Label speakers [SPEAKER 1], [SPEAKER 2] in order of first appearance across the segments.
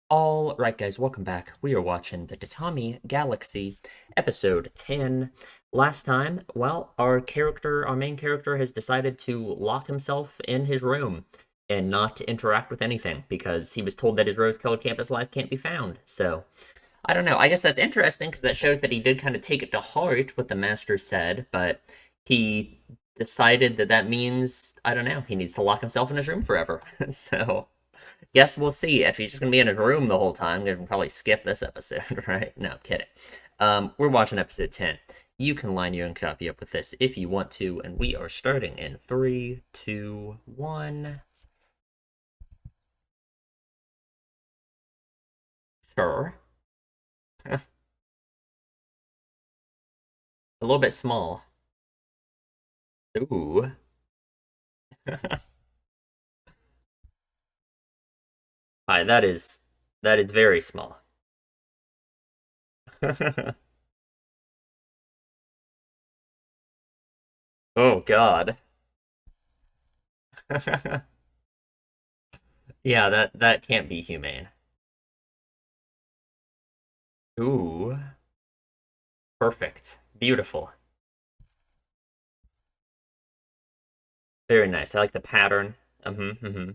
[SPEAKER 1] All right, guys, welcome back. We are watching the Tatami Galaxy, episode 10. Last time, well, our main character, has decided to lock himself in his room and not interact with anything because he was told that his rose-colored campus life can't be found. So, I don't know. I guess that's interesting because that shows that he did kind of take it to heart what the master said, but he decided that that means, I don't know, he needs to lock himself in his room forever. So, guess we'll see. If he's just gonna be in his room the whole time, we can probably skip this episode, right? No, I'm kidding. We're watching episode 10. You can line your own copy up with this if you want to, and we are starting in three, two, one. Sure. A little bit small. Ooh. Hi, that is very small. Oh God. Yeah, that can't be humane. Ooh. Perfect. Beautiful. Very nice. I like the pattern. Mm-hmm. Mm-hmm.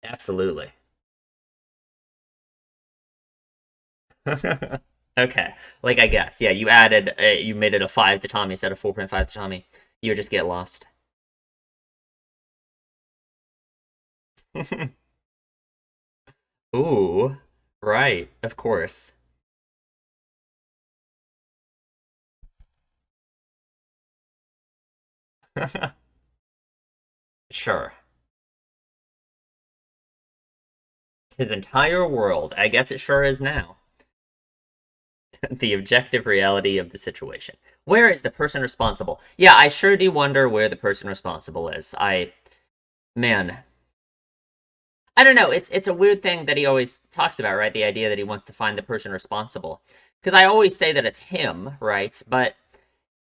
[SPEAKER 1] Absolutely. Okay. Like I guess, yeah. You made it a 5 to Tommy instead of 4.5 to Tommy. You would just get lost. Ooh, right. Of course. Sure. His entire world. I guess it sure is now. The objective reality of the situation. Where is the person responsible? Yeah, I sure do wonder where the person responsible is. Man, I don't know. It's a weird thing that he always talks about, right? The idea that he wants to find the person responsible. Because I always say that it's him, right? But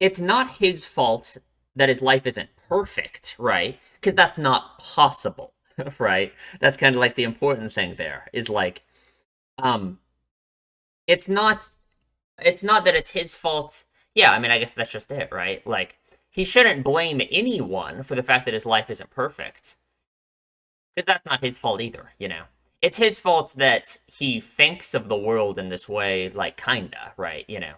[SPEAKER 1] it's not his fault that his life isn't perfect, right? Because that's not possible, right? That's kind of like the important thing there is like, um, it's not it's not that it's his fault. Yeah, I mean, I guess that's just it, right? Like, he shouldn't blame anyone for the fact that his life isn't perfect because that's not his fault either, you know. It's his fault that he thinks of the world in this way, like kinda, right? You know,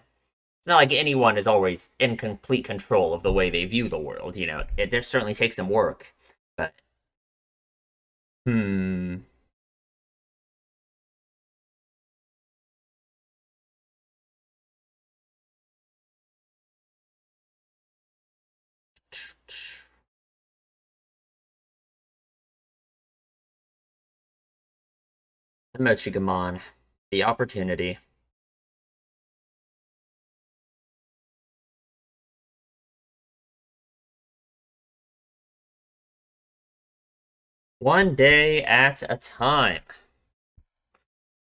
[SPEAKER 1] it's not like anyone is always in complete control of the way they view the world. You know, it just certainly takes some work. But hmm, Mochigamon, the opportunity. One day at a time.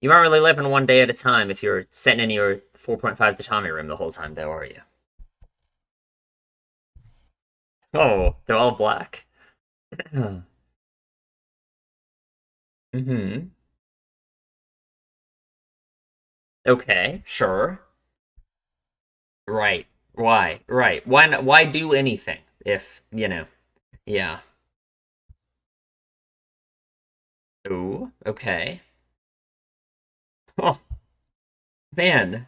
[SPEAKER 1] You aren't really living one day at a time if you're sitting in your 4.5 tatami room the whole time, though, are you? Oh, they're all black. Mm-hmm. Okay, sure. Right. Why? Right. Why do anything if, you know, yeah. Ooh, okay. Oh, man.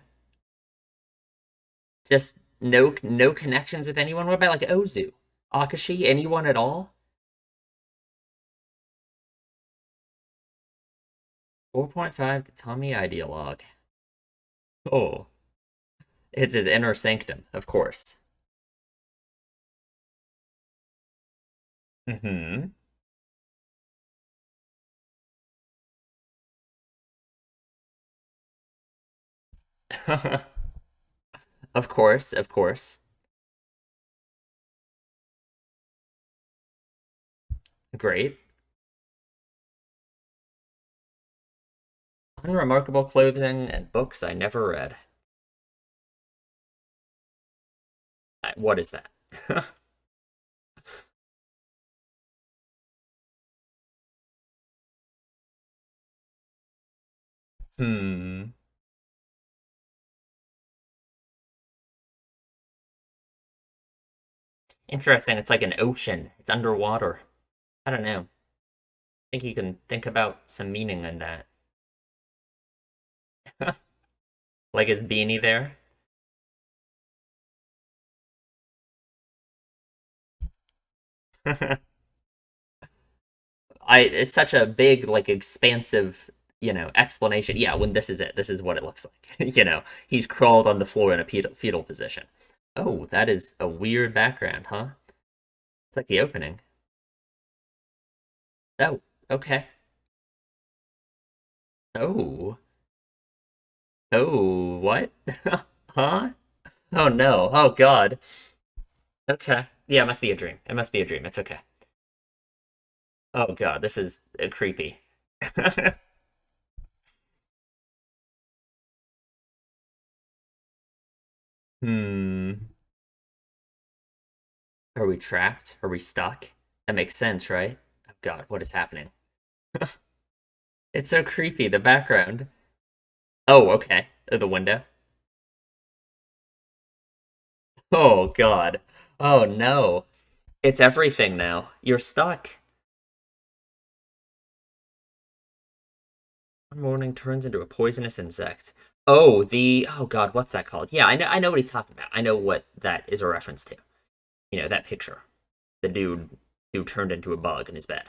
[SPEAKER 1] Just no connections with anyone? What about like Ozu? Akashi? Anyone at all? 4.5 Tatami Ideologue. Oh, it's his inner sanctum, of course. Mm-hmm. Of course, of course. Great. Unremarkable clothing and books I never read. What is that? Hmm. Interesting. It's like an ocean. It's underwater. I don't know. I think you can think about some meaning in that. Like his beanie there. It's such a big, like expansive, explanation. Yeah, when this is it. This is what it looks like. He's crawled on the floor in a fetal position. Oh, that is a weird background, huh? It's like the opening. Oh, okay. Oh. Oh, what? Huh? Oh no. Oh God. Okay. Yeah, it must be a dream. It must be a dream. It's okay. Oh God, this is creepy. Hmm. Are we trapped? Are we stuck? That makes sense, right? Oh God, what is happening? It's so creepy, the background. Oh, okay. The window. Oh God. Oh no. It's everything now. You're stuck. One morning turns into a poisonous insect. Oh God, what's that called? Yeah, I know what he's talking about. I know what that is a reference to. That picture. The dude who turned into a bug in his bed.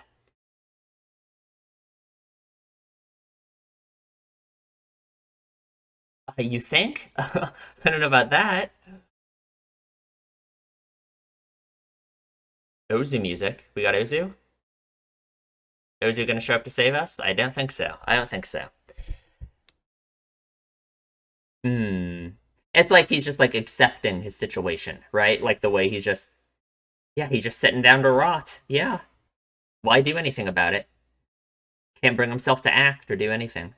[SPEAKER 1] You think? I don't know about that. Ozu music. We got Ozu? Ozu gonna show up to save us? I don't think so. I don't think so. Hmm. It's like he's just like accepting his situation, right? Like the way he's just sitting down to rot. Yeah. Why do anything about it? Can't bring himself to act or do anything.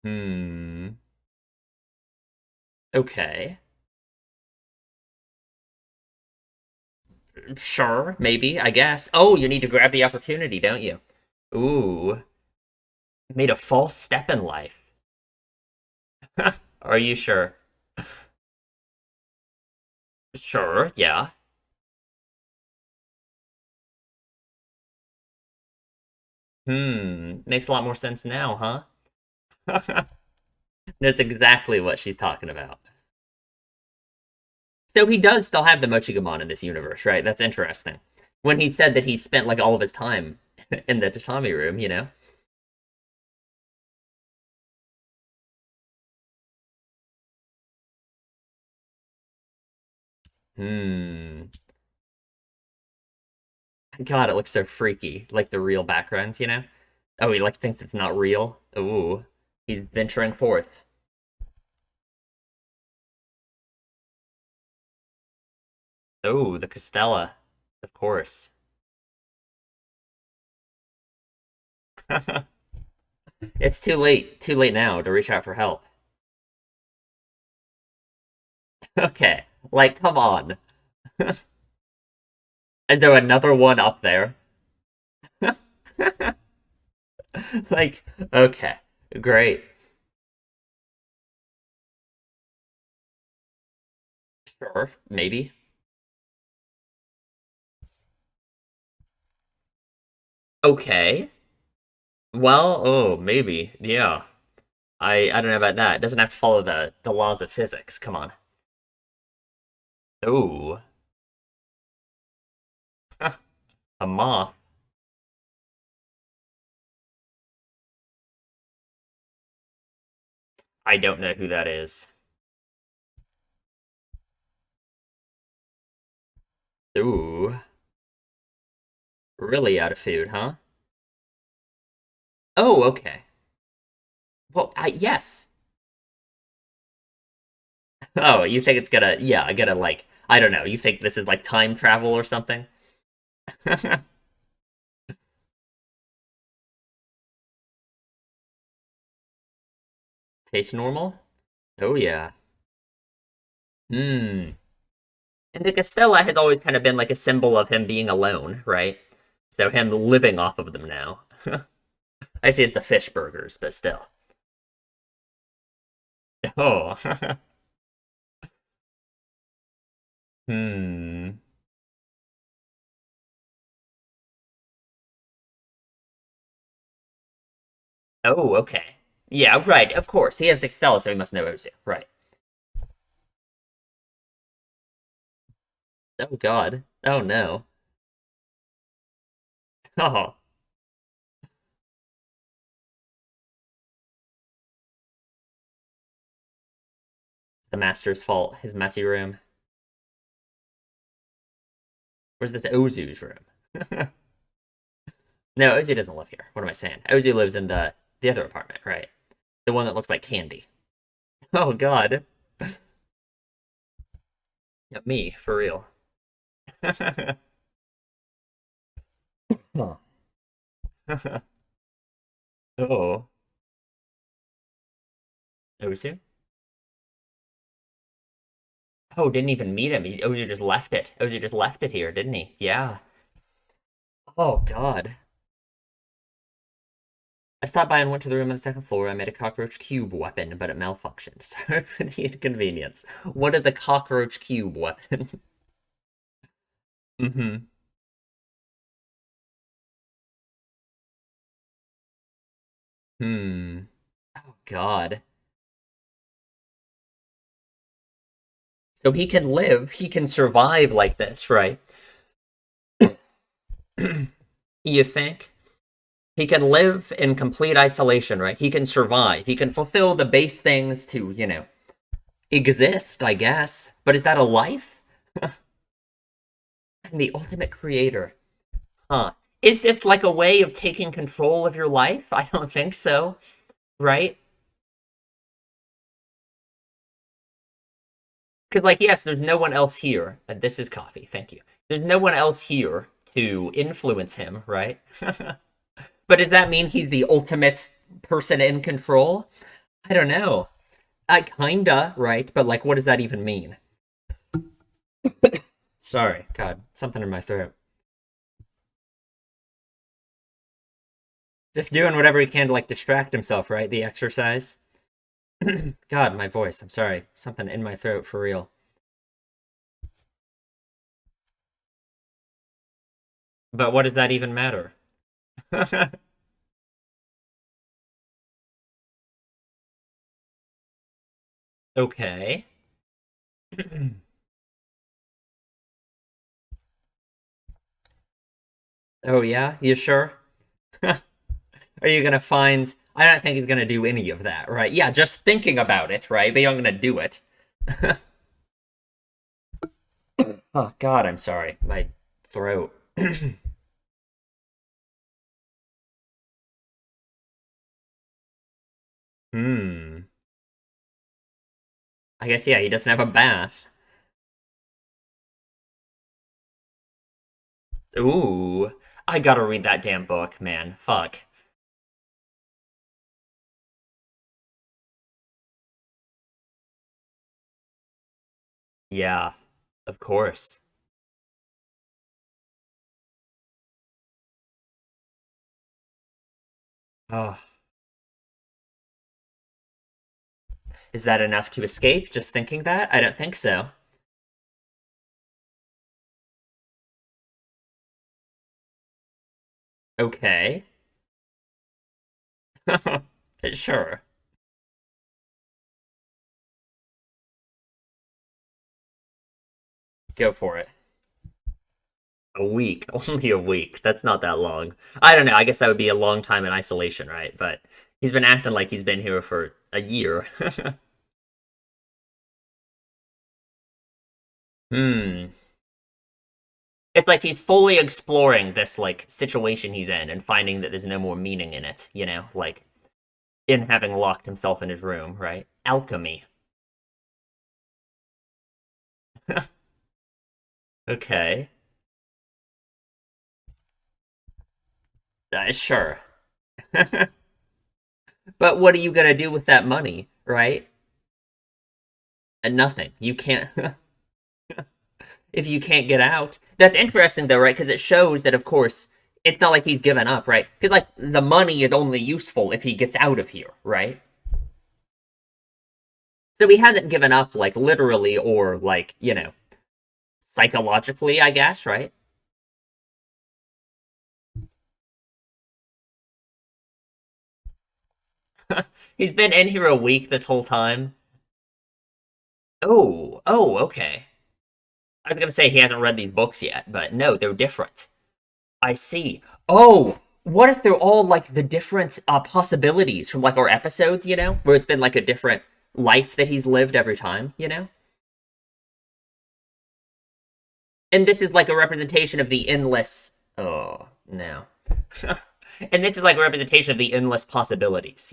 [SPEAKER 1] Hmm. Okay. Sure, maybe, I guess. Oh, you need to grab the opportunity, don't you? Ooh. Made a false step in life. Are you sure? Sure, yeah. Makes a lot more sense now, huh? That's exactly what she's talking about. So he does still have the Mochigamon in this universe, right? That's interesting. When he said that he spent like all of his time in the tatami room. Hmm. God, it looks so freaky. Like the real backgrounds. Oh, he like thinks it's not real. Ooh. He's venturing forth. Oh, the Costella. Of course. It's too late. Too late now to reach out for help. Okay. Like, come on. Is there another one up there? Like, okay. Great. Sure. Maybe. Okay. Well, oh, maybe. Yeah. I don't know about that. It doesn't have to follow the laws of physics. Come on. Ooh. A moth. I don't know who that is. Ooh. Really out of food, huh? Oh, okay. Well, yes. Oh, you think it's gonna, yeah, I gotta like, I don't know. You think this is like time travel or something? Taste normal? Oh, yeah. Hmm. And the Castella has always kind of been like a symbol of him being alone, right? So him living off of them now. I see it's the fish burgers, but still. Oh. Hmm. Oh, okay. Yeah, right. Of course, he has the Stella, so he must know Ozu. Right. Oh God. Oh no. Oh, it's the master's fault. His messy room. Where's this Ozu's room? No, Ozu doesn't live here. What am I saying? Ozu lives in the other apartment, right? The one that looks like candy. Oh God. Yeah, me for real. Huh. Oh, Ozu. Oh, didn't even meet him. Ozu just left it. Ozu just left it here, didn't he? Yeah. Oh God. I stopped by and went to the room on the second floor. I made a cockroach cube weapon, but it malfunctioned. Sorry for the inconvenience. What is a cockroach cube weapon? Mm-hmm. Hmm. Oh God. So he can live, he can survive like this, right? You think? He can live in complete isolation, right? He can survive. He can fulfill the base things to, exist, I guess. But is that a life? I'm the ultimate creator. Huh. Is this like a way of taking control of your life? I don't think so, right? Because, like, yes, there's no one else here. And this is coffee, thank you. There's no one else here to influence him, right? But does that mean he's the ultimate person in control? I don't know. I kinda, right? But, like, what does that even mean? Sorry, God, something in my throat. Just doing whatever he can to, like, distract himself, right? The exercise. God, my voice. I'm sorry. Something in my throat for real. But what does that even matter? Okay. Oh, yeah? You sure? Are you gonna find. I don't think he's gonna do any of that, right? Yeah, just thinking about it, right? But you're not gonna do it. Oh, God, I'm sorry. My throat. Hmm. I guess, yeah, he doesn't have a bath. Ooh. I gotta read that damn book, man. Fuck. Yeah, of course. Oh, is that enough to escape? Just thinking that? I don't think so. Okay. Sure. Go for it. A week. Only a week. That's not that long. I don't know. I guess that would be a long time in isolation, right? But he's been acting like he's been here for a year. Hmm. It's like he's fully exploring this like situation he's in and finding that there's no more meaning in it, like in having locked himself in his room, right? Alchemy. Okay. Sure. But what are you gonna do with that money, right? And nothing. You can't if you can't get out. That's interesting though, right? Because it shows that of course it's not like he's given up, right? Because like the money is only useful if he gets out of here, right? So he hasn't given up like literally or like, psychologically, I guess, right? He's been in here a week this whole time. Oh, okay. I was gonna say he hasn't read these books yet, but no, they're different. I see. Oh, what if they're all like the different possibilities from like our episodes, where it's been like a different life that he's lived every time? And this is like a representation of the endless. Oh, no. And this is like a representation of the endless possibilities?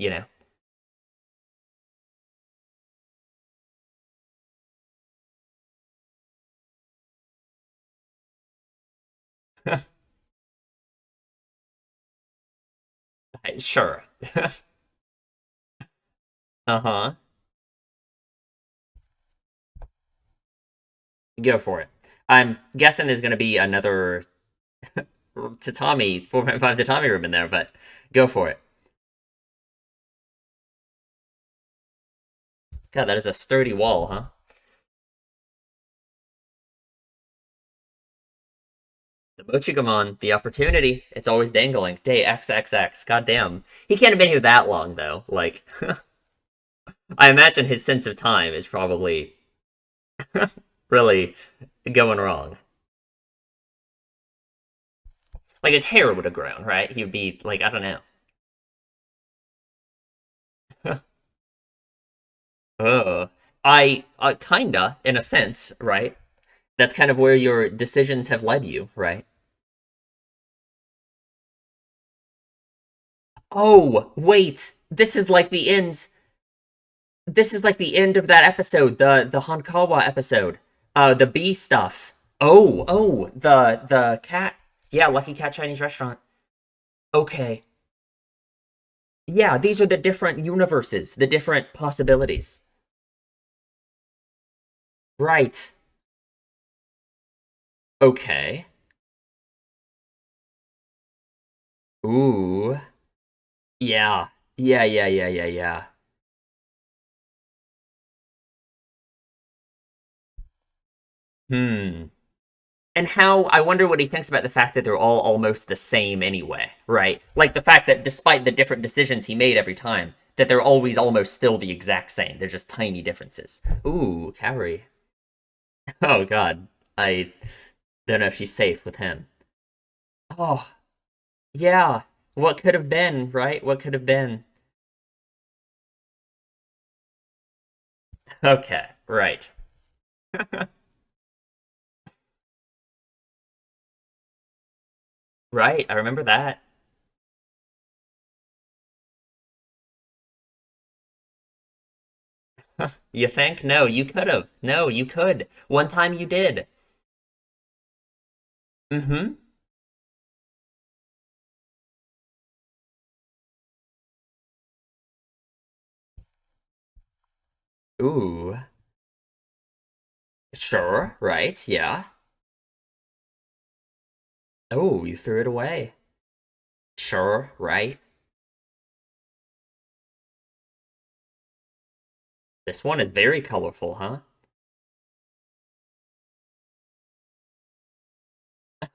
[SPEAKER 1] Sure. Uh-huh. Go for it. I'm guessing there's going to be another Tatami, 4.5 Tatami room in there, but go for it. God, that is a sturdy wall, huh? The Mochigamon, the opportunity, it's always dangling. Day XXX. Goddamn. He can't have been here that long, though. Like, I imagine his sense of time is probably really going wrong. Like, his hair would have grown, right? He'd be, like, I don't know. Oh. Kinda, in a sense, right? That's kind of where your decisions have led you, right? Oh, wait. This is like the end of that episode, the Honkawa episode. The bee stuff. Oh, the cat. Yeah, Lucky Cat Chinese restaurant. Okay. Yeah, these are the different universes, the different possibilities. Right. Okay. Ooh. Yeah. Yeah. Hmm. And how, I wonder what he thinks about the fact that they're all almost the same anyway, right? Like the fact that despite the different decisions he made every time, that they're always almost still the exact same. They're just tiny differences. Ooh, Kaori. Oh god. I don't know if she's safe with him. Oh, yeah. What could have been, right? What could have been? Okay, right. Right, I remember that. You think? No, you could have. No, you could. One time you did. Mm-hmm. Ooh. Sure, right, yeah. Oh, you threw it away. Sure, right. This one is very colorful, huh?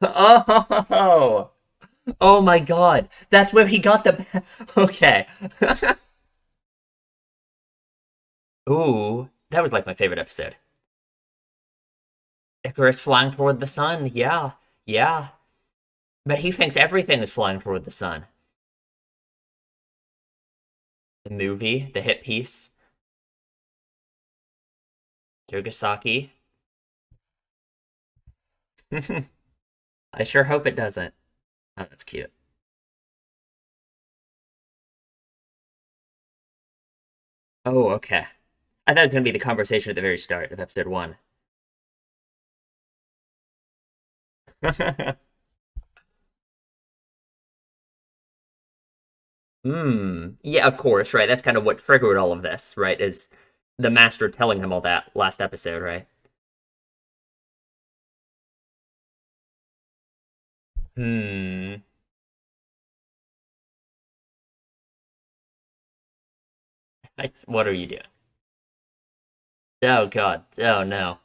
[SPEAKER 1] Oh, oh my God. That's where he got the. Okay. Ooh, that was like my favorite episode. Icarus flying toward the sun. Yeah, yeah. But he thinks everything is flying toward the sun. The movie, the hit piece, Yogasaki. I sure hope it doesn't. Oh, that's cute. Oh, okay. I thought it was going to be the conversation at the very start of episode one. Hmm. Yeah, of course, right. That's kind of what triggered all of this, right? Is the master telling him all that last episode, right? Hmm. What are you doing? Oh god. Oh no.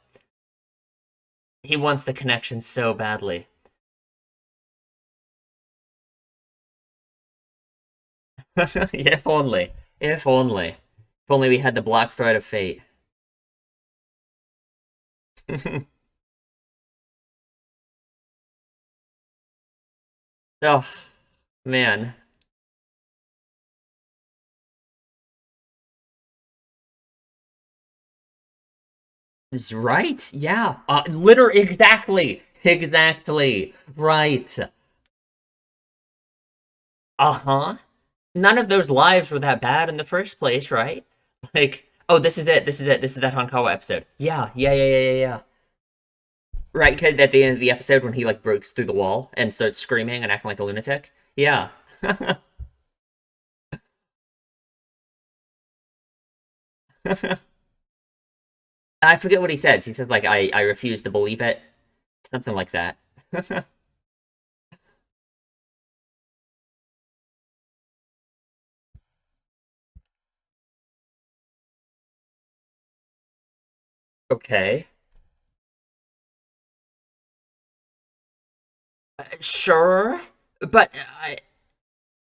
[SPEAKER 1] He wants the connection so badly. If only. If only. If only we had the black thread of fate. Oh, man. Is right? Yeah. Exactly. Exactly. Right. Uh-huh. None of those lives were that bad in the first place, right? Like, oh, this is it. This is it. This is that Honkawa episode. Yeah, yeah, yeah, yeah, yeah, yeah. Right, 'cause at the end of the episode when he like breaks through the wall and starts screaming and acting like a lunatic. Yeah. I forget what he says. He says like I refuse to believe it. Something like that. Okay. Sure. But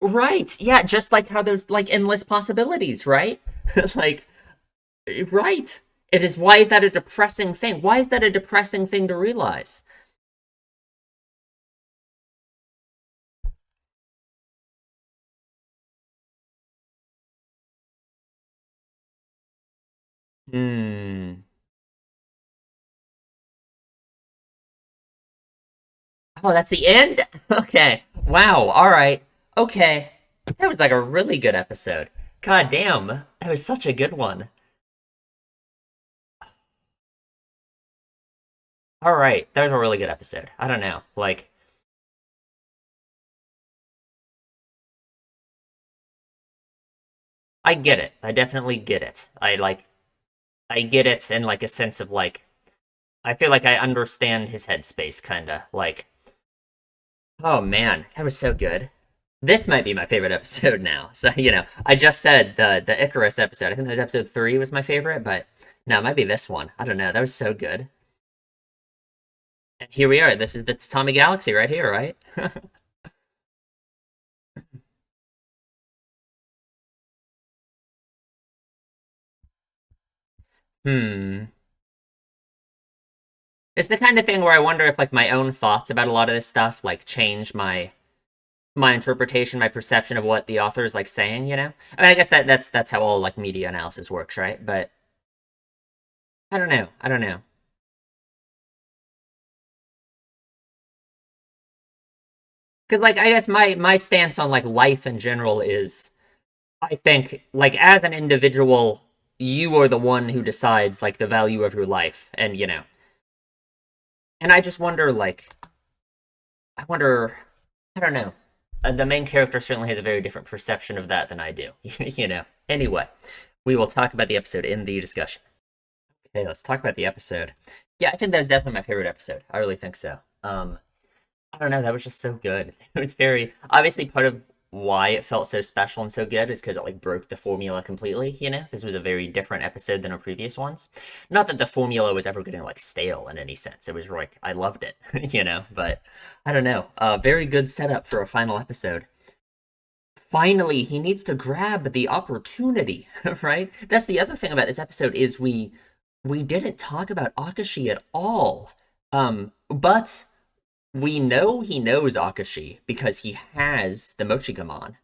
[SPEAKER 1] right. Yeah, just like how there's like endless possibilities, right? Like right. It is why is that a depressing thing? Why is that a depressing thing to realize? Hmm. Oh, that's the end? Okay. Wow. All right. Okay. That was like a really good episode. God damn. That was such a good one. All right. That was a really good episode. I don't know. Like, I get it. I definitely get it. I get it in like a sense of like, I feel like I understand his headspace, kinda. Like, oh man, that was so good. This might be my favorite episode now. So, I just said the Icarus episode. I think that was episode 3 was my favorite, but no, it might be this one. I don't know. That was so good. And here we are. This is the Tatami Galaxy right here, right? Hmm. It's the kind of thing where I wonder if like my own thoughts about a lot of this stuff like change my interpretation, my perception of what the author is like saying, you know? I mean, I guess that's how all like media analysis works, right? But I don't know. I don't know. Because like I guess my stance on like life in general is I think like as an individual, you are the one who decides like the value of your life, and and I just wonder like I wonder I don't know. The main character certainly has a very different perception of that than I do, you know. Anyway, we will talk about the episode in the discussion. Okay, let's talk about the episode. Yeah, I think that was definitely my favorite episode. I really think so. I don't know, that was just so good. It was very obviously part of why it felt so special and so good is because it like broke the formula completely, you know? This was a very different episode than our previous ones. Not that the formula was ever getting like stale in any sense. It was like I loved it, but I don't know. Very good setup for a final episode. Finally, he needs to grab the opportunity, right? That's the other thing about this episode is we didn't talk about Akashi at all. But we know he knows Akashi because he has the Mochigamon.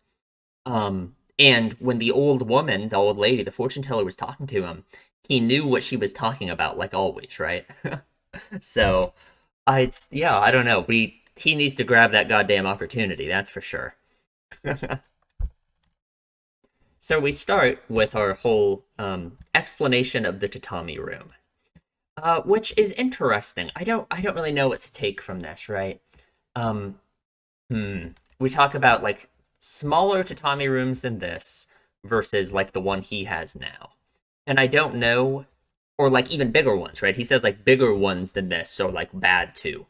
[SPEAKER 1] And when the old woman, the old lady, the fortune teller was talking to him, he knew what she was talking about, like always, right? So, yeah, I don't know. He needs to grab that goddamn opportunity, that's for sure. So we start with our whole explanation of the tatami room, which is interesting. I don't really know what to take from this, right? Um, we talk about like smaller tatami rooms than this versus like the one he has now. And I don't know, or like even bigger ones, right? He says like bigger ones than this are like bad too.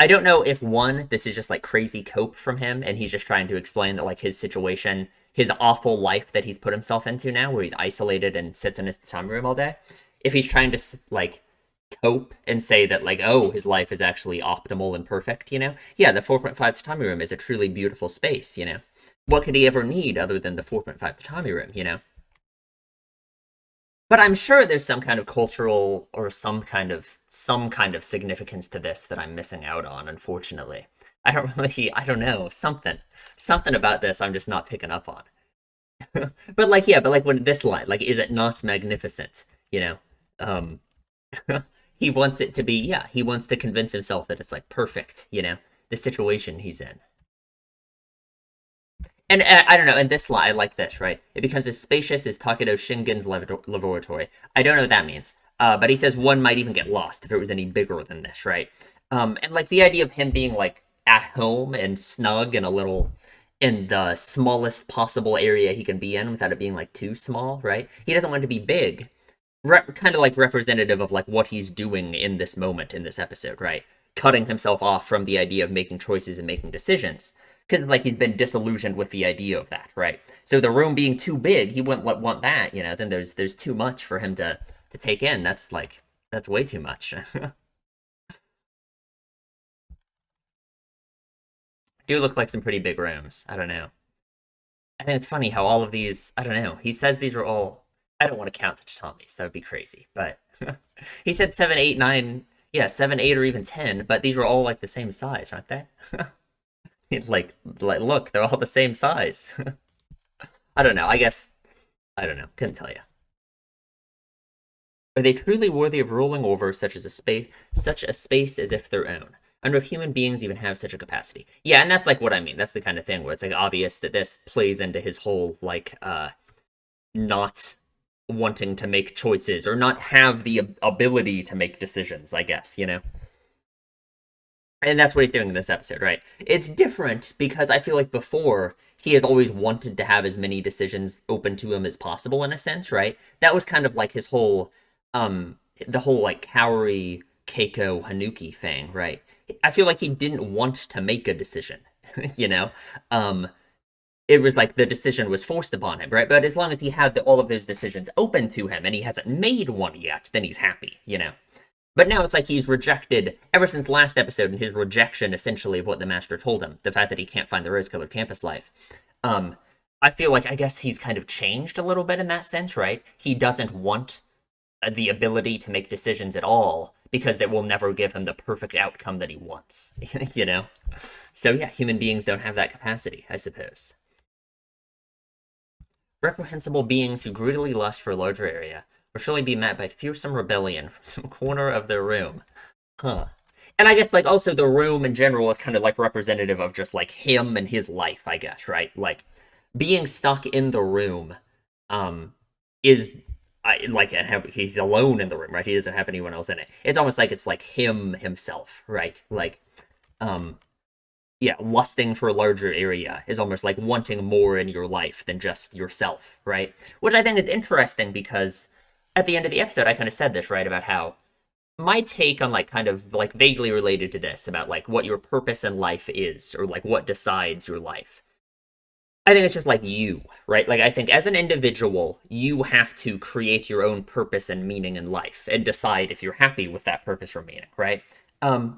[SPEAKER 1] I don't know if one, this is just like crazy cope from him and he's just trying to explain that like his situation, his awful life that he's put himself into now, where he's isolated and sits in his tatami room all day, if he's trying to like cope and say that like, oh, his life is actually optimal and perfect, yeah, the 4.5 tatami room is a truly beautiful space. What could he ever need other than the 4.5 tatami room? But I'm sure there's some kind of cultural or some kind of significance to this that I'm missing out on, unfortunately. I don't know, something about this I'm just not picking up on. But like, yeah, but like when this line, like, is it not magnificent? Um, he wants it to be, yeah, he wants to convince himself that it's like perfect, the situation he's in. And I don't know, in this line, I like this, right? It becomes as spacious as Takedo Shingen's laboratory. I don't know what that means. But he says one might even get lost if it was any bigger than this, right? And like the idea of him being like at home and snug and a little in the smallest possible area he can be in without it being like too small, right? He doesn't want it to be big. Kind of like representative of like what he's doing in this moment in this episode, right? Cutting himself off from the idea of making choices and making decisions because like he's been disillusioned with the idea of that, right? So the room being too big, he wouldn't want that, then there's too much for him to take in. That's way too much. Do look like some pretty big rooms. I don't know. I think it's funny how all of these, I don't know. He says these are all, I don't want to count the tatamis. That would be crazy. But he said 7, 8, 9, yeah, 7, 8, or even 10, but these are all like the same size, aren't they? Like, look, they're all the same size. I don't know. I don't know. Couldn't tell you. Are they truly worthy of ruling over such a space as if their own? I wonder if human beings even have such a capacity. Yeah, and that's like what I mean. That's the kind of thing where it's like obvious that this plays into his whole like not wanting to make choices or not have the ability to make decisions, I guess. And that's what he's doing in this episode, right? It's different because I feel like before he has always wanted to have as many decisions open to him as possible in a sense, right? That was kind of like his whole the whole like Kaori Keiko Hanuki thing, right? I feel like he didn't want to make a decision, you know? Um it was like the decision was forced upon him, right? But as long as he had all of those decisions open to him and he hasn't made one yet, then he's happy. But now it's like he's rejected, ever since last episode, and his rejection, essentially, of what the Master told him, the fact that he can't find the rose-colored campus life. Um, I feel like, I guess he's kind of changed a little bit in that sense, right? He doesn't want the ability to make decisions at all, because that will never give him the perfect outcome that he wants, you know? So yeah, human beings don't have that capacity, I suppose. Reprehensible beings who greedily lust for a larger area will surely be met by fearsome rebellion from some corner of their room. Huh. And I guess, like, also the room in general is kind of, like, representative of just, like, him and his life, I guess, right? Like, being stuck in the room, is, like, he's alone in the room, right? He doesn't have anyone else in it. It's almost like it's, like, him himself, right? Like, um, yeah, lusting for a larger area is almost like wanting more in your life than just yourself, right? Which I think is interesting because at the end of the episode, I kind of said this, right, about how my take on like kind of like vaguely related to this about like what your purpose in life is or like what decides your life. I think it's just like you, right? Like I think as an individual, you have to create your own purpose and meaning in life and decide if you're happy with that purpose or meaning, right?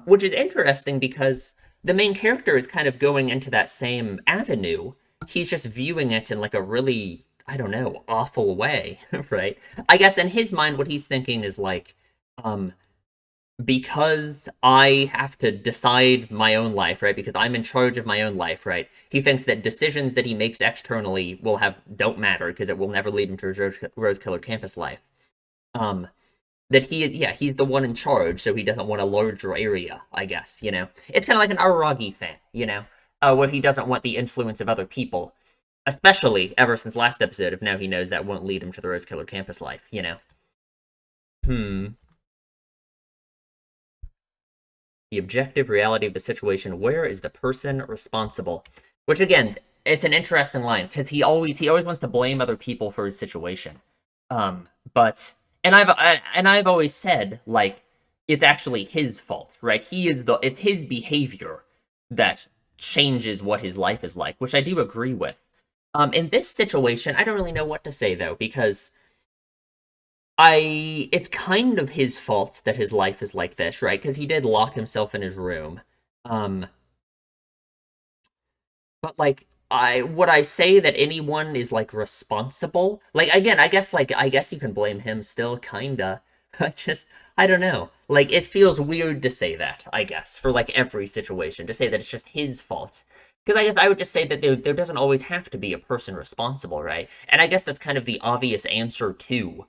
[SPEAKER 1] Which is interesting because the main character is kind of going into that same avenue. He's just viewing it in like a really, I don't know, awful way, right? I guess in his mind, what he's thinking is like, um, because I have to decide my own life, right? Because I'm in charge of my own life, right? He thinks that decisions that he makes externally don't matter because it will never lead him to his rose-colored campus life. Um, that he's the one in charge, so he doesn't want a larger area, I guess. It's kind of like an Araragi thing, where he doesn't want the influence of other people, especially ever since last episode, if now he knows that won't lead him to the rose-colored campus life. Hmm. The objective reality of the situation. Where is the person responsible? Which again, it's an interesting line because he always wants to blame other people for his situation. But I've always said like it's actually his fault, right? It's his behavior that changes what his life is like, which I do agree with. In this situation, I don't really know what to say though, because it's kind of his fault that his life is like this, right? Because he did lock himself in his room. Um, but like, would I say that anyone is like responsible? Like again, I guess you can blame him still, kinda. I just I don't know. Like it feels weird to say that, I guess, for like every situation, to say that it's just his fault. Because I guess I would just say that there doesn't always have to be a person responsible, right? And I guess that's kind of the obvious answer to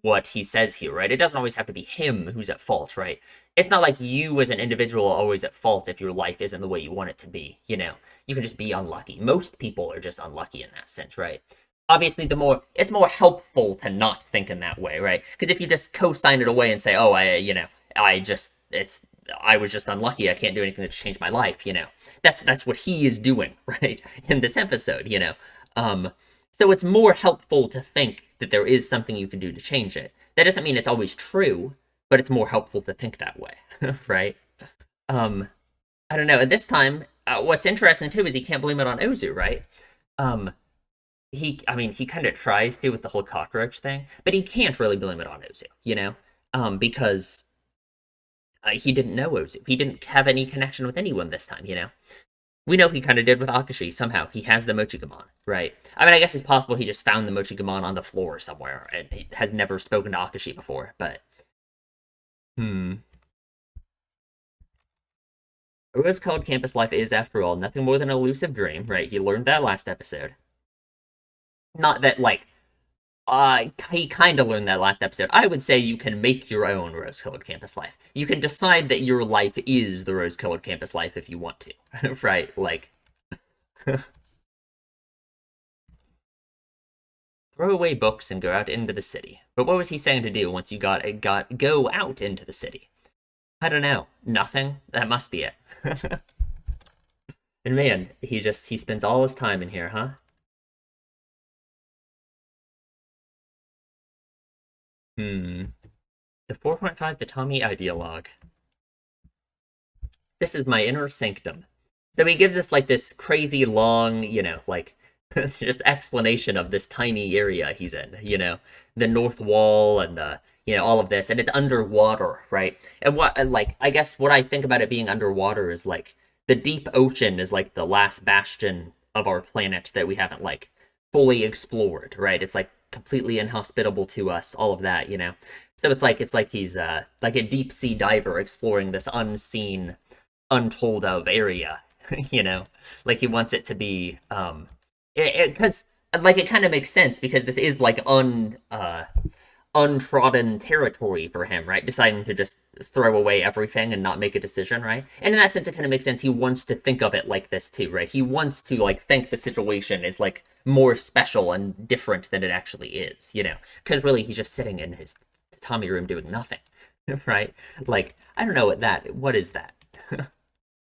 [SPEAKER 1] what he says here, right? It doesn't always have to be him who's at fault, right? It's not like you as an individual are always at fault if your life isn't the way you want it to be, you know? You can just be unlucky. Most people are just unlucky in that sense, right? Obviously, it's more helpful to not think in that way, right? Because if you just co-sign it away and say, "Oh, I was just unlucky. I can't do anything to change my life," you know. That's what he is doing, right? In this episode, you know. Um, so it's more helpful to think that there is something you can do to change it. That doesn't mean it's always true, but it's more helpful to think that way, right? Um, I don't know. At this time, what's interesting too is he can't blame it on Ozu, right? Um, I mean, he kind of tries to with the whole cockroach thing, but he can't really blame it on Ozu, you know? Because he didn't know Ozu. He didn't have any connection with anyone this time, you know? We know he kind of did with Akashi somehow. He has the Mochigamon, right? I mean, I guess it's possible he just found the Mochigamon on the floor somewhere and he has never spoken to Akashi before, but. Hmm. Rose-colored campus life is, after all, nothing more than an elusive dream, right? He learned that last episode. Not that, like, he kind of learned that last episode. I would say you can make your own rose-colored campus life. You can decide that your life is the rose-colored campus life if you want to, right? Like, throw away books and go out into the city. But what was he saying to do once you go out into the city? I don't know. Nothing. That must be it. And man, he spends all his time in here, huh? Hmm. The 4.5 Tatami Ideologue. This is my inner sanctum. So he gives us like this crazy long, you know, like just explanation of this tiny area he's in, you know, the north wall and the, you know, all of this, and it's underwater, right? And like, I guess what I think about it being underwater is like the deep ocean is like the last bastion of our planet that we haven't like fully explored, right? It's like completely inhospitable to us, all of that, you know. So it's like he's like a deep sea diver exploring this unseen, untold of area, you know, like he wants it to be because like it kind of makes sense because this is like untrodden territory for him, right? Deciding to just throw away everything and not make a decision, right? And in that sense, it kind of makes sense. He wants to think of it like this too, right? He wants to like think the situation is like more special and different than it actually is, you know? Because really, he's just sitting in his Tommy room doing nothing, right? Like I don't know what is that?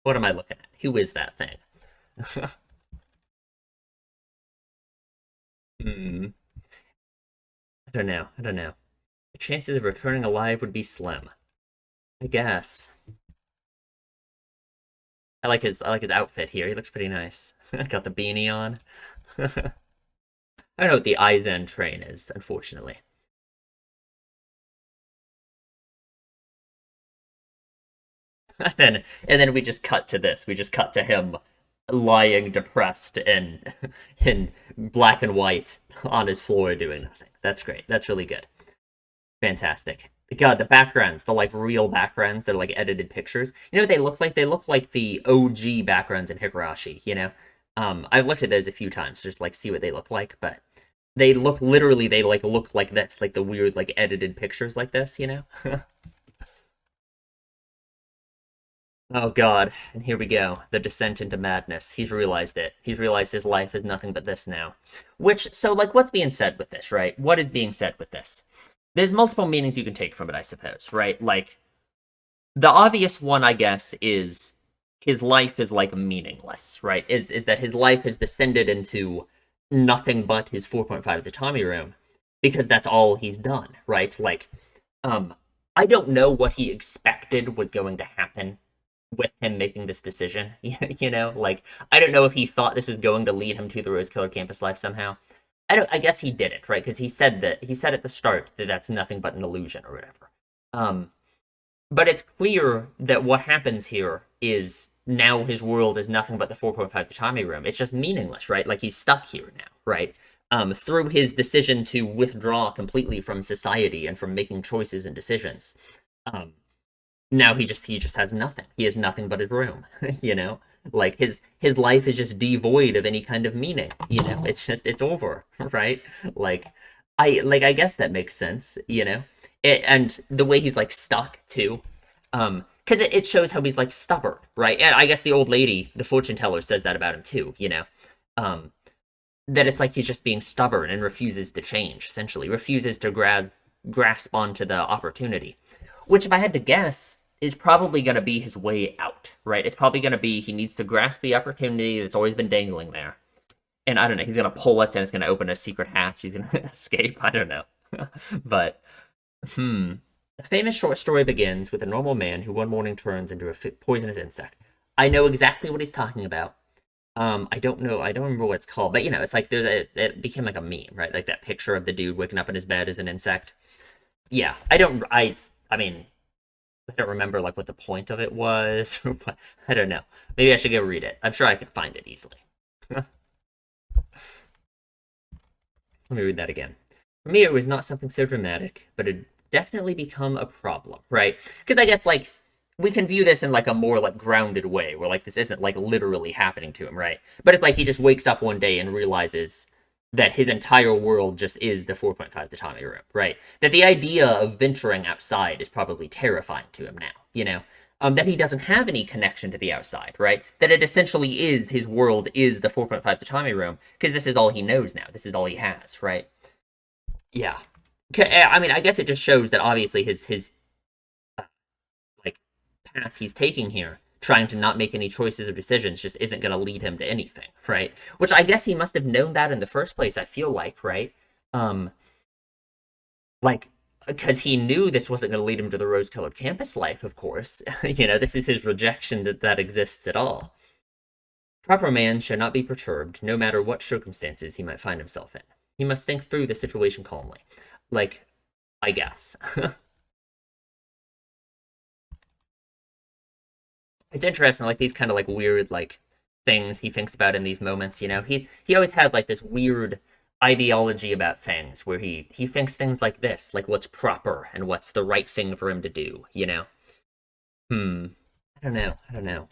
[SPEAKER 1] What am I looking at? Who is that thing? Hmm. I don't know. I don't know. The chances of returning alive would be slim. I guess. I like his outfit here. He looks pretty nice. Got the beanie on. I don't know what the Aizen train is, unfortunately. And then we just cut to this. We just cut to him lying depressed and in black and white on his floor doing nothing. That's great. That's really good. Fantastic. God, the backgrounds, the like real backgrounds, they're like edited pictures. You know what they look like? They look like the OG backgrounds in Higurashi, you know? I've looked at those a few times, just like see what they look like, but they look literally they like look like this, like the weird like edited pictures like this, you know? Oh god, and here we go. The descent into madness. He's realized it. He's realized his life is nothing but this now. Which, so like what's being said with this, right? What is being said with this? There's multiple meanings you can take from it, I suppose, right? Like the obvious one, I guess, is his life is like meaningless, right? Is that his life has descended into nothing but his 4.5 Tatami room because that's all he's done, right? Like, um, I don't know what he expected was going to happen with him making this decision. You know, like I don't know if he thought this was going to lead him to the rose-colored campus life somehow. I guess he didn't, right? Because he said at the start that that's nothing but an illusion or whatever. Um, but it's clear that what happens here is now his world is nothing but the 4.5 tatami room. It's just meaningless, right? Like he's stuck here now, right? Through his decision to withdraw completely from society and from making choices and decisions. Um, Now he just has nothing. He has nothing but his room, you know? Like his life is just devoid of any kind of meaning, you know? It's over, right? Like I guess that makes sense, you know? And the way he's like stuck too. Because it shows how he's like stubborn, right? And I guess the old lady, the fortune teller, says that about him too, you know? Um, that it's like he's just being stubborn and refuses to change, essentially, refuses to grasp onto the opportunity. Which, if I had to guess, is probably going to be his way out, right? It's probably going to be he needs to grasp the opportunity that's always been dangling there. And I don't know, he's going to pull it and it's going to open a secret hatch. He's going to escape. I don't know. But, A famous short story begins with a normal man who one morning turns into a poisonous insect. I know exactly what he's talking about. I don't know, I don't remember what it's called, but you know, it's like it became like a meme, right? Like that picture of the dude waking up in his bed as an insect. Yeah, I mean, I don't remember like what the point of it was. I don't know. Maybe I should go read it. I'm sure I could find it easily. Let me read that again. For me, it was not something so dramatic, but it definitely become a problem, right? Because I guess like we can view this in like a more like grounded way, where like this isn't like literally happening to him, right? But it's like he just wakes up one day and realizes that his entire world just is the 4.5 tatami room, right? That the idea of venturing outside is probably terrifying to him now, you know? That he doesn't have any connection to the outside, right? That it essentially is his world is the 4.5 tatami room, because this is all he knows now. This is all he has, right? Yeah. I mean, I guess it just shows that obviously his like path he's taking here, trying to not make any choices or decisions, just isn't going to lead him to anything, right? Which I guess he must have known that in the first place. I feel like, right? Um, like because he knew this wasn't going to lead him to the rose-colored campus life. Of course, you know, this is his rejection that exists at all. Proper man should not be perturbed, no matter what circumstances he might find himself in. He must think through the situation calmly. Like, I guess. It's interesting, like these kind of like weird like things he thinks about in these moments. You know, he always has like this weird ideology about things where he thinks things like this, like what's proper and what's the right thing for him to do. You know, hmm. I don't know. I don't know.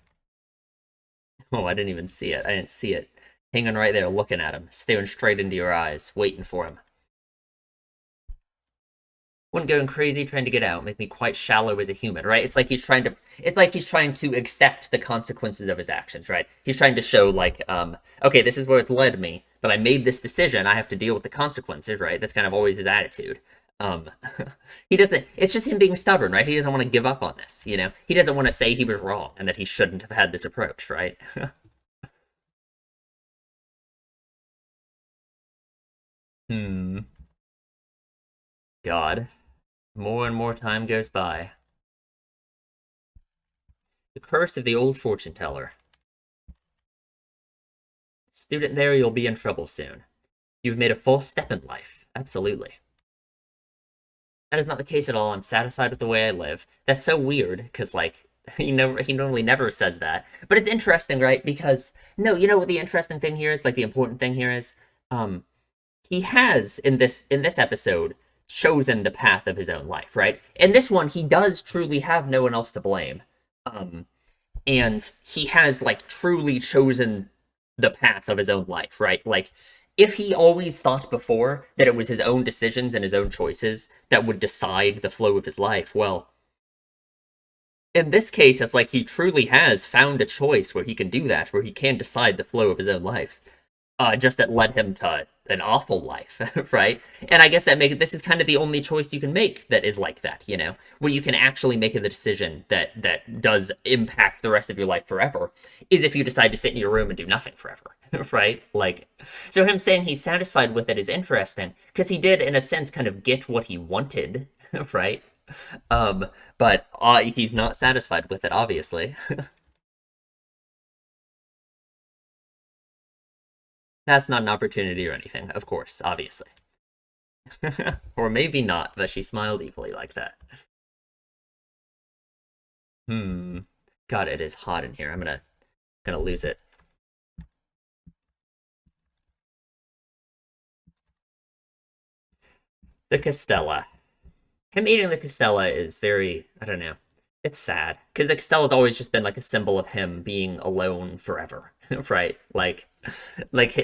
[SPEAKER 1] Oh, I didn't even see it. I didn't see it. Hanging right there, looking at him, staring straight into your eyes, waiting for him. When going crazy trying to get out make me quite shallow as a human, right? It's like he's trying to accept the consequences of his actions, right? He's trying to show like, okay, this is where it's led me, but I made this decision, I have to deal with the consequences, right? That's kind of always his attitude. Um he doesn't it's just him being stubborn, right? He doesn't want to give up on this, you know? He doesn't want to say he was wrong and that he shouldn't have had this approach, right? Hmm. God. More and more time goes by. The curse of the old fortune teller. Student there, you'll be in trouble soon. You've made a false step in life. Absolutely. That is not the case at all. I'm satisfied with the way I live. That's so weird, because like he normally never says that. But it's interesting, right? Because no, you know what the interesting thing here is, like the important thing here is, um, he has in this episode chosen the path of his own life, right? In this one, he does truly have no one else to blame. Um, and he has like truly chosen the path of his own life, right? Like if he always thought before that it was his own decisions and his own choices that would decide the flow of his life, well, in this case, it's like he truly has found a choice where he can do that, where he can decide the flow of his own life. Just that led him to an awful life, right? And I guess this is kind of the only choice you can make that is like that, you know, where you can actually make a decision that does impact the rest of your life forever, is if you decide to sit in your room and do nothing forever, right? Like, so him saying he's satisfied with it is interesting because he did, in a sense, kind of get what he wanted, right? Um, but he's not satisfied with it, obviously. That's not an opportunity or anything, of course, obviously. Or maybe not, but she smiled evilly like that. Hmm. God, it is hot in here. I'm gonna lose it. The Castella. Him eating the Castella is very, I don't know. It's sad because the Castella's always just been like a symbol of him being alone forever, right?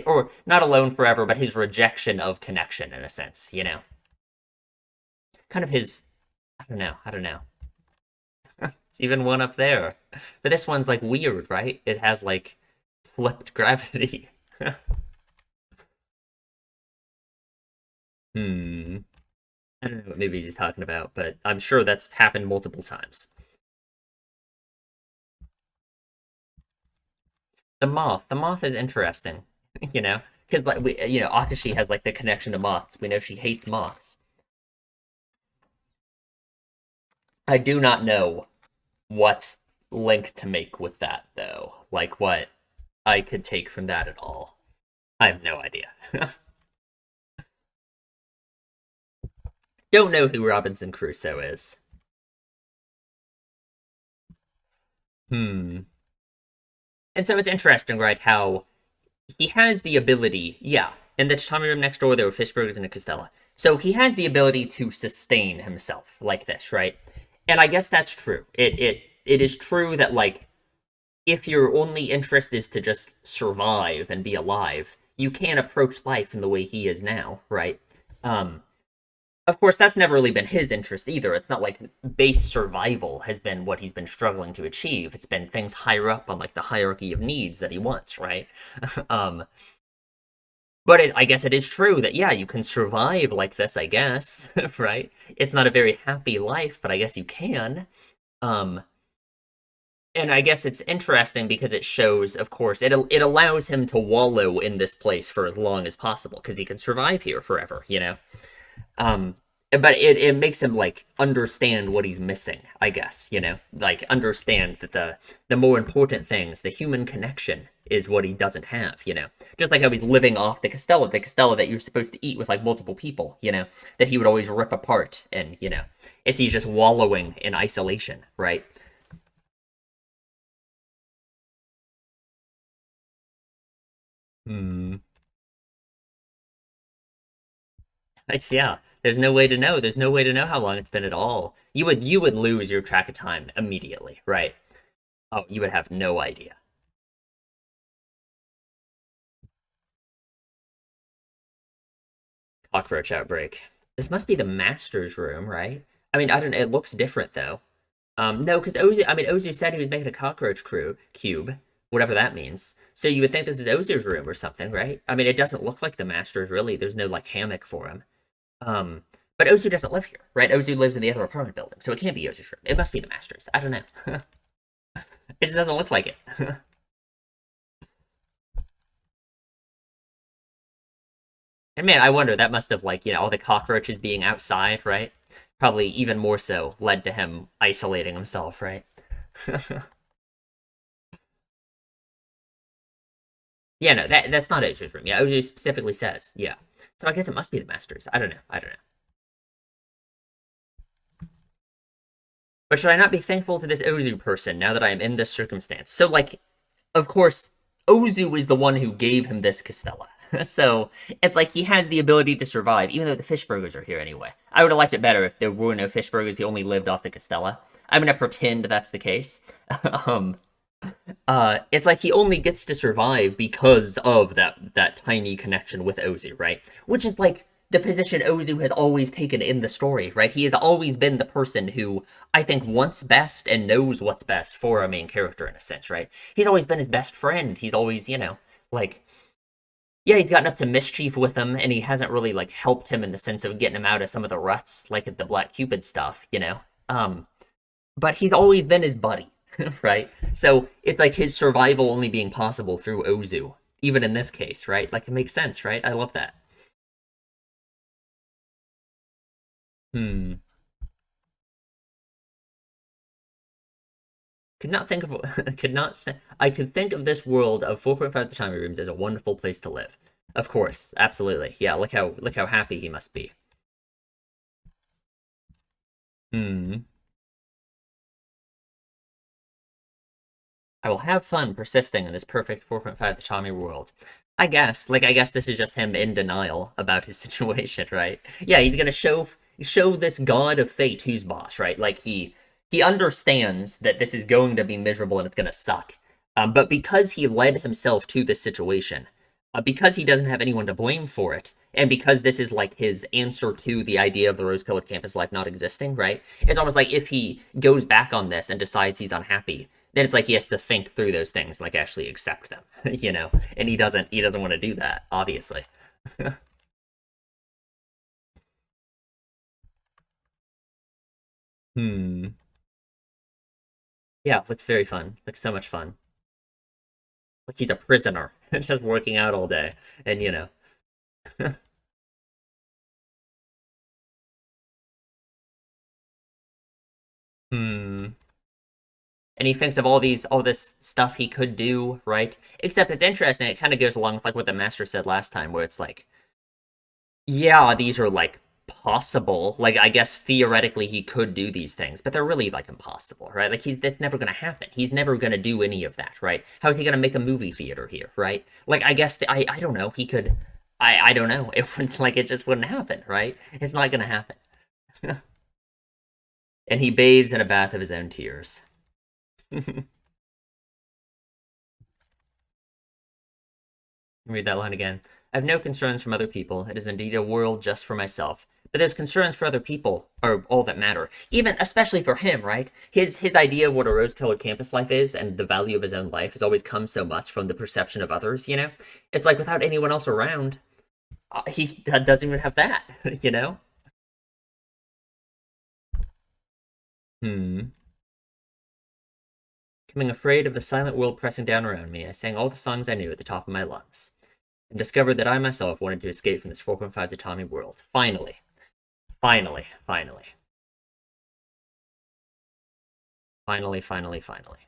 [SPEAKER 1] Or not alone forever, but his rejection of connection in a sense, you know, kind of his. I don't know. It's even one up there, but this one's like weird, right? It has like flipped gravity. Hmm. I don't know what movies he's talking about, but I'm sure that's happened multiple times. The moth is interesting, you know, because like Akashi has like the connection to moths. We know she hates moths. I do not know what link to make with that though. Like what I could take from that at all. I have no idea. Don't know who Robinson Crusoe is. Hmm. And so it's interesting, right? How he has the ability, yeah. In the Tatami room next door, there were fish burgers and a Castella. So he has the ability to sustain himself like this, right? And I guess that's true. It is true that like if your only interest is to just survive and be alive, you can't approach life in the way he is now, right? Um, of course, that's never really been his interest either. It's not like base survival has been what he's been struggling to achieve. It's been things higher up on like the hierarchy of needs that he wants, right? um, but I guess it is true that yeah, you can survive like this. I guess, right? It's not a very happy life, but I guess you can. Um, and I guess it's interesting because it shows, of course, it allows him to wallow in this place for as long as possible because he can survive here forever, you know. Um, but it makes him like understand what he's missing, I guess, you know, like understand that the more important things, the human connection, is what he doesn't have, you know. Just like how he's living off the Castella that you're supposed to eat with like multiple people, you know, that he would always rip apart, and you know, is he's just wallowing in isolation, right? Hmm. Yeah, there's no way to know. There's no way to know how long it's been at all. You would lose your track of time immediately, right? Oh, you would have no idea. Cockroach outbreak. This must be the master's room, right? I mean, I don't know. It looks different though. No, because Ozu said he was making a cockroach crew cube, whatever that means. So you would think this is Ozu's room or something, right? I mean, it doesn't look like the master's really. There's no like hammock for him. Um, but Ozu doesn't live here, right? Ozu lives in the other apartment building, so it can't be Ozu's room. It must be the master's. I don't know. It just doesn't look like it. And man, I wonder that must have like all the cockroaches being outside, right? Probably even more so led to him isolating himself, right? Yeah, no, that's not Oju's room. Yeah, Oju specifically says, yeah. So I guess it must be the Masters. I don't know. I don't know. But should I not be thankful to this Ozu person now that I am in this circumstance? So, like, of course, Ozu is the one who gave him this Castella. So it's like he has the ability to survive, even though the fish burgers are here anyway. I would have liked it better if there were no fish burgers. He only lived off the Castella. I'm gonna pretend that's the case. um, it's like he only gets to survive because of that tiny connection with Ozu, right? Which is like the position Ozu has always taken in the story, right? He has always been the person who I think wants best and knows what's best for a main character in a sense, right? He's always been his best friend. He's always, like yeah, he's gotten up to mischief with him, and he hasn't really like helped him in the sense of getting him out of some of the ruts, like the Black Cupid stuff, you know. But he's always been his buddy, right? So it's like his survival only being possible through Ozu, even in this case, right? Like it makes sense, right? I love that. Hmm. Could not think of could not I could think of this world of 4.5 tatami rooms as a wonderful place to live. Of course, absolutely. Yeah, look how happy he must be. Hmm. I will have fun persisting in this perfect 4.5 tatami world. I guess this is just him in denial about his situation, right? Yeah, he's gonna show this god of fate who's boss, right? Like he understands that this is going to be miserable and it's gonna suck. But because he led himself to this situation, because he doesn't have anyone to blame for it, and because this is like his answer to the idea of the rose-colored campus life not existing, right? It's almost like if he goes back on this and decides he's unhappy, then it's like he has to think through those things, like actually accept them, you know. And he doesn't want to do that, obviously. Hmm. Yeah, looks very fun. Looks so much fun. Like he's a prisoner, just working out all day, and you know. Hmm. And he thinks of all this stuff he could do, right? Except it's interesting. It kind of goes along with like what the master said last time, where it's like, yeah, these are like possible. Like I guess theoretically he could do these things, but they're really like impossible, right? Like he's that's never gonna happen. He's never gonna do any of that, right? How is he gonna make a movie theater here, right? Like I guess I don't know. He could. I don't know. It would like it just wouldn't happen, right? It's not gonna happen. And he bathes in a bath of his own tears. Read that line again. I have no concerns from other people. It is indeed a world just for myself. But those concerns for other people are all that matter. Even, especially for him, right? His idea of what a rose-colored campus life is and the value of his own life has always come so much from the perception of others, you know? It's like without anyone else around, he doesn't even have that, you know? Hmm. Becoming afraid of the silent world pressing down around me, I sang all the songs I knew at the top of my lungs, and discovered that I myself wanted to escape from this 4.5 Tatami world. Finally. Finally. Finally. Finally, finally, finally.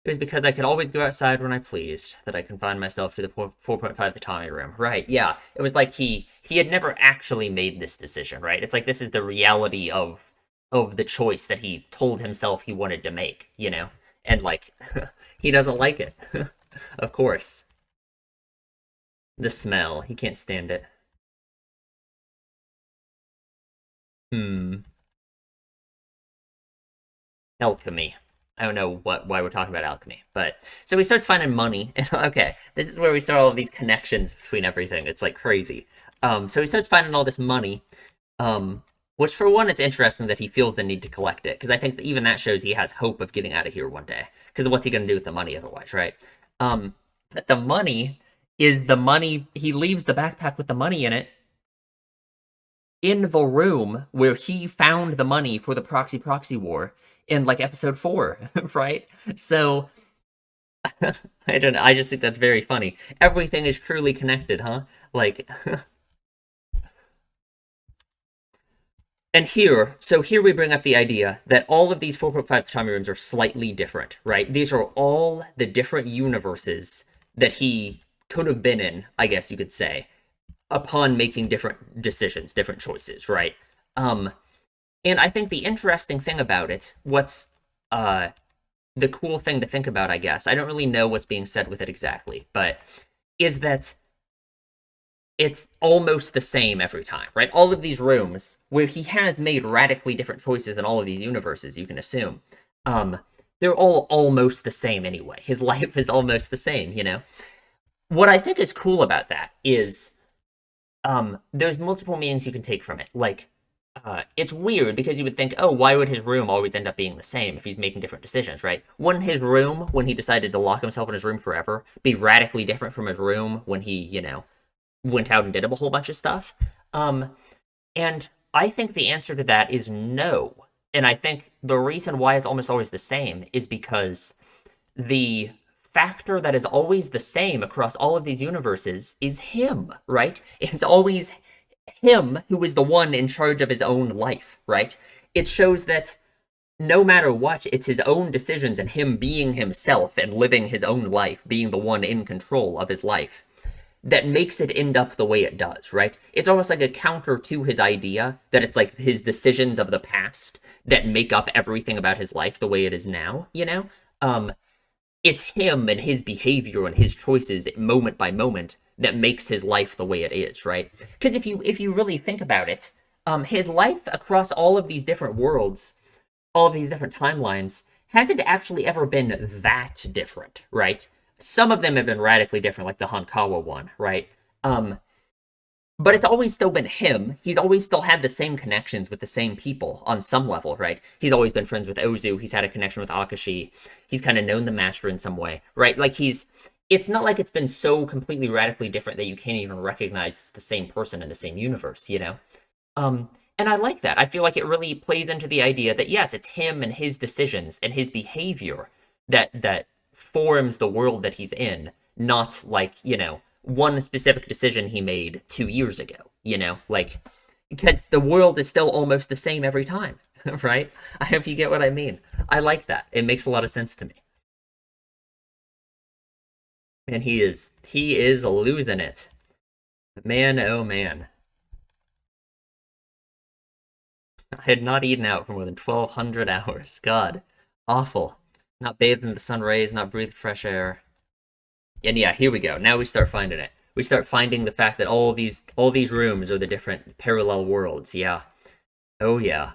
[SPEAKER 1] It was because I could always go outside when I pleased that I confined myself to the 4.5 Tatami room. Right, yeah. It was like he had never actually made this decision, right? It's like this is the reality of the choice that he told himself he wanted to make, you know? And like he doesn't like it. Of course. The smell, he can't stand it. Hmm. Alchemy. I don't know why we're talking about alchemy, but so he starts finding money. Okay, this is where we start all of these connections between everything. It's like crazy. So he starts finding all this money. Um, which for one, it's interesting that he feels the need to collect it because I think that even that shows he has hope of getting out of here one day. Because what's he going to do with the money otherwise, right? But the money is the money. He leaves the backpack with the money in it in the room where he found the money for the proxy war in like episode 4, right? So I don't know. I just think that's very funny. Everything is truly connected, huh? Like and here we bring up the idea that all of these 4.5 Tommy rooms are slightly different, right? These are all the different universes that he could have been in, I guess you could say, upon making different decisions, different choices, right? Um, and I think the interesting thing about it, what's uh the cool thing to think about, I guess, I don't really know what's being said with it exactly, but is that it's almost the same every time, right? All of these rooms where he has made radically different choices in all of these universes, you can assume, um, they're all almost the same anyway. His life is almost the same, you know? What I think is cool about that is there's multiple meanings you can take from it. Like, it's weird because you would think, oh, why would his room always end up being the same if he's making different decisions, right? Wouldn't his room, when he decided to lock himself in his room forever, be radically different from his room when he, you know, went out and did a whole bunch of stuff? Um, and I think the answer to that is no. And I think the reason why it's almost always the same is because the factor that is always the same across all of these universes is him, right? It's always him who is the one in charge of his own life, right? It shows that no matter what, it's his own decisions and him being himself and living his own life, being the one in control of his life, that makes it end up the way it does, right? It's almost like a counter to his idea that it's like his decisions of the past that make up everything about his life the way it is now, you know? Um, it's him and his behavior and his choices moment by moment that makes his life the way it is, right? Because if you really think about it, his life across all of these different worlds, all of these different timelines, hasn't actually ever been that different, right? Some of them have been radically different, like the Hankawa one, right? Um, but it's always still been him. He's always still had the same connections with the same people on some level, right? He's always been friends with Ozu. He's had a connection with Akashi. He's kind of known the master in some way, right? Like it's not like it's been so completely radically different that you can't even recognize it's the same person in the same universe, you know? Um, and I like that. I feel like it really plays into the idea that yes, it's him and his decisions and his behavior that forms the world that he's in, not like, one specific decision he made 2 years ago, like because the world is still almost the same every time, right? I hope you get what I mean. I like that. It makes a lot of sense to me. And he is losing it. Man, oh man. I had not eaten out for more than 1,200 hours. God, awful. Not bathed in the sun rays, not breathed fresh air. And yeah, here we go. Now we start finding it. We start finding the fact that all these rooms are the different parallel worlds. Yeah. Oh yeah.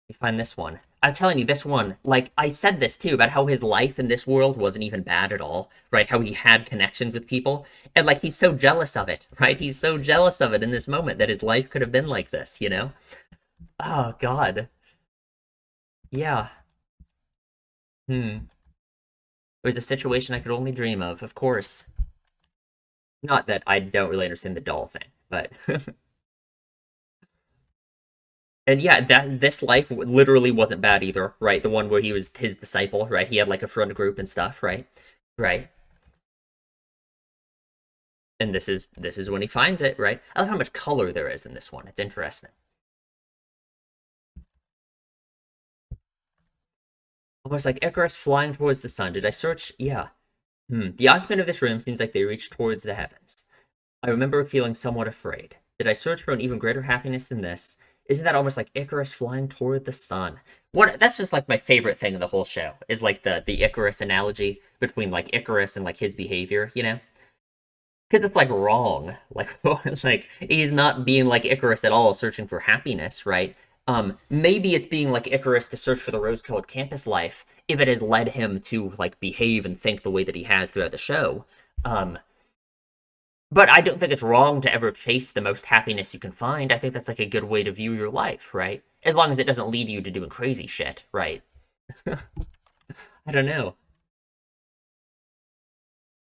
[SPEAKER 1] You find this one. I'm telling you, this one, like, I said this too about how his life in this world wasn't even bad at all, right? How he had connections with people. And, like, he's so jealous of it, right? He's so jealous of it in this moment that his life could have been like this, you know? Oh, God. Yeah. Hmm. It was a situation I could only dream of course. Not that I don't really understand the doll thing, but. And yeah, that this life literally wasn't bad either, right? The one where he was his disciple, right? He had like a friend group and stuff, right? Right. And this is when he finds it, right? I love how much color there is in this one. It's interesting. Almost like Icarus flying towards the sun. Did I search? Yeah. The occupant of this room seems like they reach towards the heavens. I remember feeling somewhat afraid. Did I search for an even greater happiness than this? Isn't that almost like Icarus flying toward the sun? What that's just like my favorite thing in the whole show is like the Icarus analogy between like Icarus and like his behavior, because it's like wrong. Like like he's not being like Icarus at all, searching for happiness, right? Maybe it's being like Icarus to search for the rose-colored campus life if it has led him to like behave and think the way that he has throughout the show. Um, but I don't think it's wrong to ever chase the most happiness you can find. I think that's like a good way to view your life, right? As long as it doesn't lead you to doing crazy shit, right? I don't know.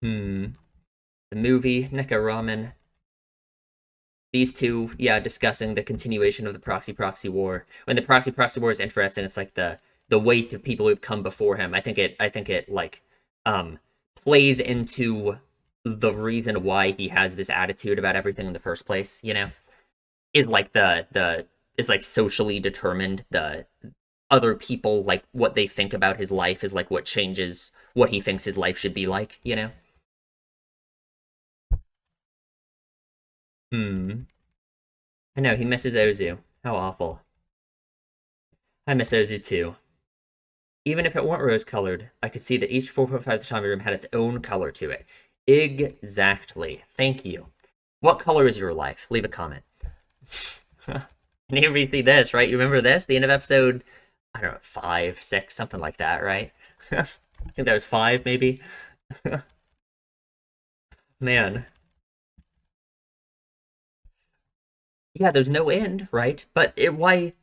[SPEAKER 1] Hmm. The movie, Neko Ramen. These two, yeah, discussing the continuation of the proxy war. When the proxy war is interesting, it's like the weight of people who've come before him. I think it like um plays into the reason why he has this attitude about everything in the first place, is like the is like socially determined. The other people, like what they think about his life is like what changes what he thinks his life should be like. Hmm. I know he misses Ozu. How awful. I miss Ozu too. Even if it weren't rose colored, I could see that each 4.5 Tatami room had its own color to it. Exactly. Thank you. What color is your life? Leave a comment. And here we see this, right? You remember this? The end of episode, I don't know, 5, 6, something like that, right? I think that was 5, maybe. Man. Yeah, there's no end, right? But why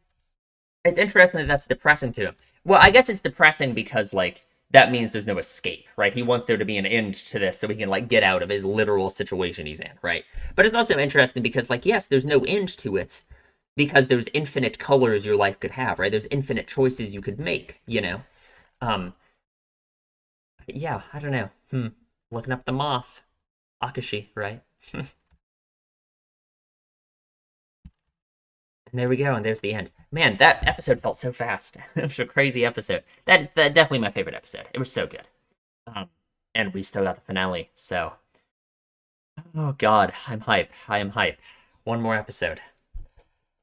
[SPEAKER 1] it's interesting that that's depressing to him. Well, I guess it's depressing because like that means there's no escape, right? He wants there to be an end to this so he can like get out of his literal situation he's in, right? But it's also interesting because like yes, there's no end to it because there's infinite colors your life could have, right? There's infinite choices you could make. Um yeah, I don't know. Looking up the moth, Akashi, right? And there we go, and there's the end. Man, that episode felt so fast. It was a crazy episode. That definitely my favorite episode. It was so good. Um, and we still got the finale, so oh god, I'm hype. I am hype. One more episode.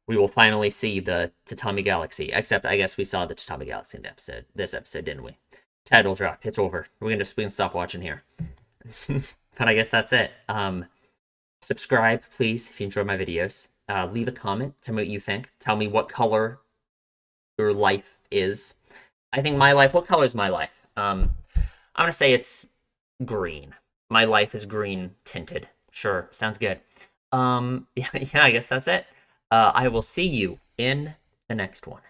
[SPEAKER 1] We will finally see the Tatami Galaxy. Except I guess we saw the Tatami Galaxy in the episode. This episode, didn't we? Title drop. It's over. We can stop watching here. But I guess that's it. Subscribe, please, if you enjoy my videos. Leave a comment. Tell me what you think. Tell me what color your life is. I think my life. What color is my life? I'm gonna say it's green. My life is green tinted. Sure, sounds good. Yeah, I guess that's it. I will see you in the next one.